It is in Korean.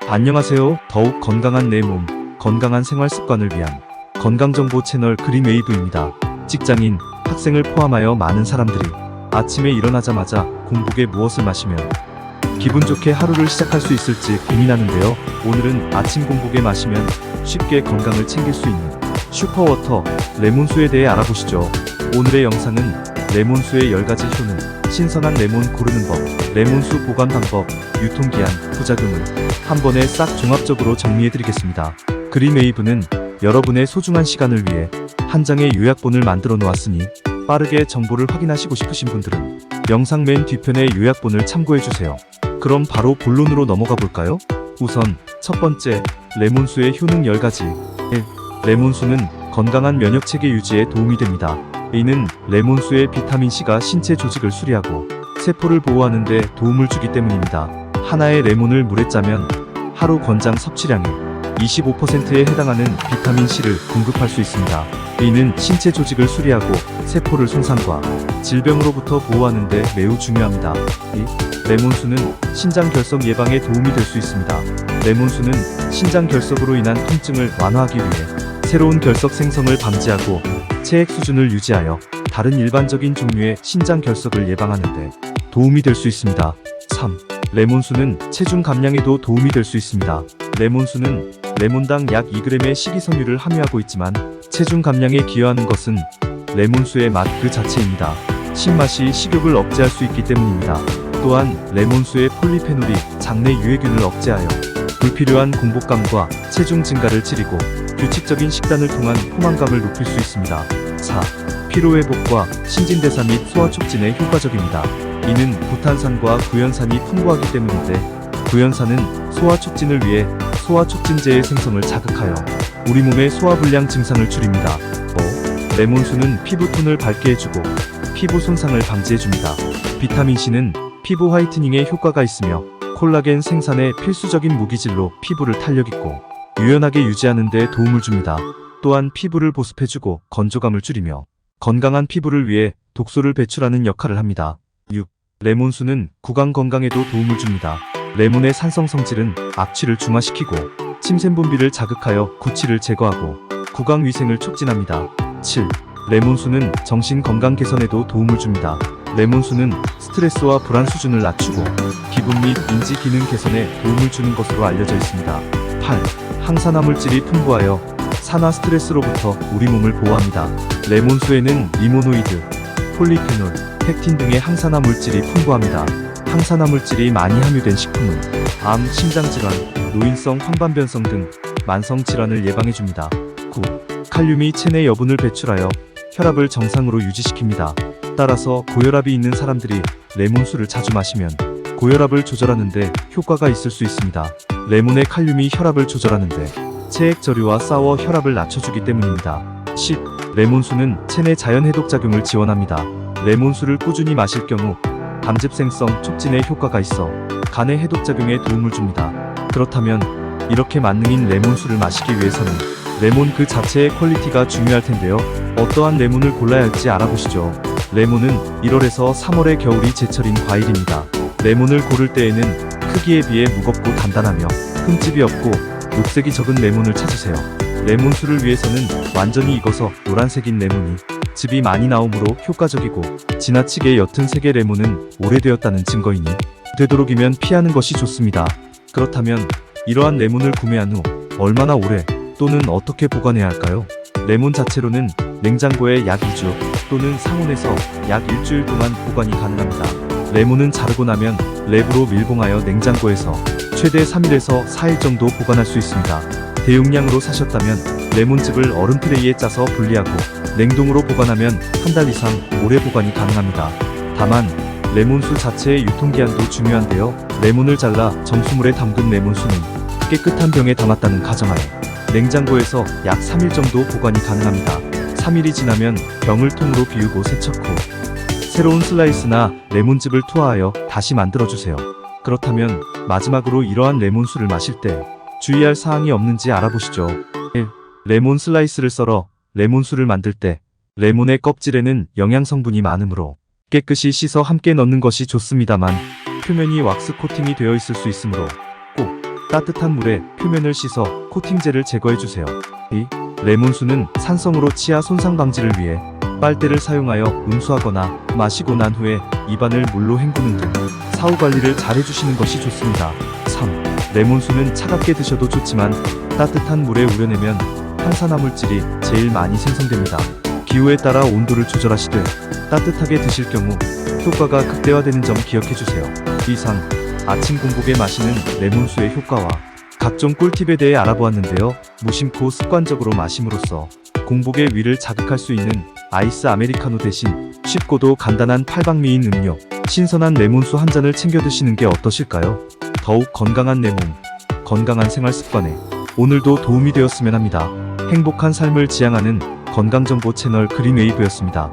안녕하세요. 더욱 건강한 내 몸, 건강한 생활 습관을 위한 건강정보 채널 그린웨이브입니다. 직장인, 학생을 포함하여 많은 사람들이 아침에 일어나자마자 공복에 무엇을 마시면 기분 좋게 하루를 시작할 수 있을지 고민하는데요. 오늘은 아침 공복에 마시면 쉽게 건강을 챙길 수 있는 슈퍼워터 레몬수에 대해 알아보시죠. 오늘의 영상은 레몬수의 10가지 효능, 신선한 레몬 고르는 법, 레몬수 보관 방법, 유통기한, 부작용을 한 번에 싹 종합적으로 정리해드리겠습니다. 그린웨이브는 여러분의 소중한 시간을 위해 한 장의 요약본을 만들어 놓았으니 빠르게 정보를 확인하시고 싶으신 분들은 영상 맨 뒤편의 요약본을 참고해주세요. 그럼 바로 본론으로 넘어가 볼까요? 우선 첫 번째, 레몬수의 효능 10가지. 1. 레몬수는 건강한 면역체계 유지에 도움이 됩니다. 이는 레몬수의 비타민C가 신체 조직을 수리하고 세포를 보호하는 데 도움을 주기 때문입니다. 하나의 레몬을 물에 짜면 하루 권장 섭취량의 25%에 해당하는 비타민C를 공급할 수 있습니다. 이는 신체 조직을 수리하고 세포를 손상과 질병으로부터 보호하는 데 매우 중요합니다. 2. 레몬수는 신장결석 예방에 도움이 될 수 있습니다. 레몬수는 신장결석으로 인한 통증을 완화하기 위해 새로운 결석 생성을 방지하고 체액 수준을 유지하여 다른 일반적인 종류의 신장결석을 예방하는 데 도움이 될 수 있습니다. 3. 레몬수는 체중 감량에도 도움이 될 수 있습니다. 레몬수는 레몬당 약 2g의 식이섬유를 함유하고 있지만 체중 감량에 기여하는 것은 레몬수의 맛 그 자체입니다. 신맛이 식욕을 억제할 수 있기 때문입니다. 또한 레몬수의 폴리페놀이 장내 유해균을 억제하여 불필요한 공복감과 체중 증가를 줄이고 규칙적인 식단을 통한 포만감을 높일 수 있습니다. 4. 피로회복과 신진대사 및 소화 촉진에 효과적입니다. 이는 구탄산과 구연산이 풍부하기 때문인데 구연산은 소화 촉진을 위해 소화촉진제의 생성을 자극하여 우리 몸의 소화불량 증상을 줄입니다. 5. 레몬수는 피부톤을 밝게 해주고 피부 손상을 방지해줍니다. 비타민C는 피부 화이트닝에 효과가 있으며 콜라겐 생산에 필수적인 무기질로 피부를 탄력있고 유연하게 유지하는 데 도움을 줍니다. 또한 피부를 보습해주고 건조감을 줄이며 건강한 피부를 위해 독소를 배출하는 역할을 합니다. 6. 레몬수는 구강 건강에도 도움을 줍니다. 레몬의 산성 성질은 악취를 중화시키고 침샘 분비를 자극하여 구취를 제거하고 구강 위생을 촉진합니다. 7. 레몬수는 정신 건강 개선에도 도움을 줍니다. 레몬수는 스트레스와 불안 수준을 낮추고 기분 및 인지 기능 개선에 도움을 주는 것으로 알려져 있습니다. 8. 항산화 물질이 풍부하여 산화 스트레스로부터 우리 몸을 보호합니다. 레몬수에는 리모노이드, 폴리페놀, 펙틴 등의 항산화 물질이 풍부합니다. 항산화 물질이 많이 함유된 식품은 암, 심장질환, 노인성 황반변성 등 만성 질환을 예방해줍니다. 9. 칼륨이 체내 여분을 배출하여 혈압을 정상으로 유지시킵니다. 따라서 고혈압이 있는 사람들이 레몬수를 자주 마시면 고혈압을 조절하는 데 효과가 있을 수 있습니다. 레몬의 칼륨이 혈압을 조절하는데 체액 저류와 싸워 혈압을 낮춰주기 때문입니다. 10. 레몬수는 체내 자연 해독작용을 지원합니다. 레몬수를 꾸준히 마실 경우 담즙생성 촉진에 효과가 있어 간의 해독작용에 도움을 줍니다. 그렇다면 이렇게 만능인 레몬수를 마시기 위해서는 레몬 그 자체의 퀄리티가 중요할 텐데요. 어떠한 레몬을 골라야 할지 알아보시죠. 레몬은 1월에서 3월의 겨울이 제철인 과일입니다. 레몬을 고를 때에는 크기에 비해 무겁고 단단하며 흠집이 없고 녹색이 적은 레몬을 찾으세요. 레몬수를 위해서는 완전히 익어서 노란색인 레몬이 즙이 많이 나오므로 효과적이고 지나치게 옅은 색의 레몬은 오래되었다는 증거이니 되도록이면 피하는 것이 좋습니다. 그렇다면 이러한 레몬을 구매한 후 얼마나 오래 또는 어떻게 보관해야 할까요? 레몬 자체로는 냉장고에 약 2주 또는 상온에서 약 일주일 동안 보관이 가능합니다. 레몬은 자르고 나면 랩으로 밀봉하여 냉장고에서 최대 3일에서 4일 정도 보관할 수 있습니다. 대용량으로 사셨다면 레몬즙을 얼음 트레이에 짜서 분리하고 냉동으로 보관하면 한 달 이상 오래 보관이 가능합니다. 다만 레몬수 자체의 유통기한도 중요한데요. 레몬을 잘라 정수물에 담근 레몬수는 깨끗한 병에 담았다는 가정하에 냉장고에서 약 3일 정도 보관이 가능합니다. 3일이 지나면 병을 통으로 비우고 세척 후 새로운 슬라이스나 레몬즙을 투하하여 다시 만들어주세요. 그렇다면 마지막으로 이러한 레몬수를 마실 때 주의할 사항이 없는지 알아보시죠. 1. 레몬 슬라이스를 썰어 레몬수를 만들 때 레몬의 껍질에는 영양성분이 많으므로 깨끗이 씻어 함께 넣는 것이 좋습니다만 표면이 왁스 코팅이 되어 있을 수 있으므로 꼭 따뜻한 물에 표면을 씻어 코팅제를 제거해주세요. 2. 레몬수는 산성으로 치아 손상 방지를 위해 빨대를 사용하여 음수하거나 마시고 난 후에 입안을 물로 헹구는 등 사후 관리를 잘 해주시는 것이 좋습니다. 3. 레몬수는 차갑게 드셔도 좋지만 따뜻한 물에 우려내면 항산화물질이 제일 많이 생성됩니다. 기후에 따라 온도를 조절하시되 따뜻하게 드실 경우 효과가 극대화되는 점 기억해주세요. 이상 아침 공복에 마시는 레몬수의 효과와 각종 꿀팁에 대해 알아보았는데요. 무심코 습관적으로 마심으로써 공복의 위를 자극할 수 있는 아이스 아메리카노 대신 쉽고도 간단한 팔방미인 음료, 신선한 레몬수 한 잔을 챙겨 드시는 게 어떠실까요? 더욱 건강한 내 몸, 건강한 생활 습관에 오늘도 도움이 되었으면 합니다. 행복한 삶을 지향하는 건강정보 채널 그린웨이브였습니다.